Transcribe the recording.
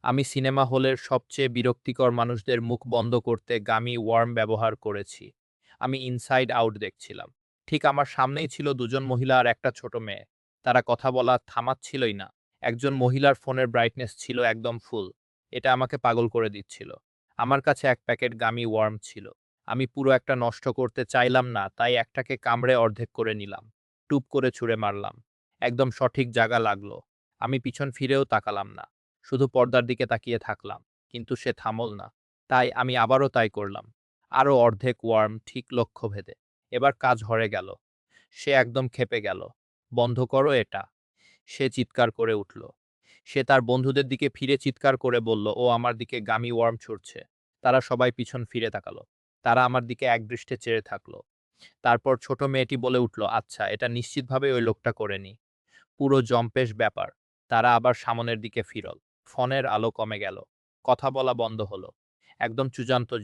আমি সিনেমা হলের সবচেয়ে বিরক্তিকর মানুষদের মুখ বন্ধ করতে গামি ওয়ার্ম ব্যবহার করেছি। আমি ইনসাইড আউট দেখছিলাম। ঠিক আমার সামনেই ছিল দুজন মহিলা আর একটা ছোট মেয়ে। তারা কথা বলা থামাচ্ছিলই না। একজন মহিলার ফোনের ব্রাইটনেস ছিল একদম ফুল। এটা আমাকে পাগল করে দিচ্ছিল। আমার কাছে এক প্যাকেট গামি ওয়ার্ম ছিল। আমি পুরো একটা নষ্ট করতে চাইলাম না, তাই একটাকে কামড়ে অর্ধেক করে নিলাম। টুপ করে ছুঁড়ে মারলাম। একদম সঠিক জায়গা লাগলো। আমি পিছন ফিরেও তাকালাম না। শুধু পর্দার দিকে তাকিয়ে থাকলাম, কিন্তু সে থামল না। তাই আমি আবারও তাই করলাম। আরো অর্ধেক ওয়ার্ম ঠিক লক্ষ্যভেদে। এবার কাজ হরে গেল। সে একদম ক্ষেপে গেল। বন্ধ করো এটা। সে চিৎকার করে উঠল। সে তার বন্ধুদের দিকে ফিরে চিৎকার করে বলল, ও আমার দিকে গামি ওয়ার্ম ছুড়ছে। তারা সবাই পিছন ফিরে তাকালো। তারা আমার দিকে একদৃষ্টে চেয়ে থাকলো। তারপর ছোট মেয়েটি বলে উঠল, আচ্ছা, এটা নিশ্চিতভাবে ওই লোকটা করেনি। পুরো জম্পেশ ব্যাপার। তারা আবার সামনের দিকে ফিরল। ফোনের আলো কমে গেল। কথা বলা বন্ধ হলো। একদম চূড়ান্ত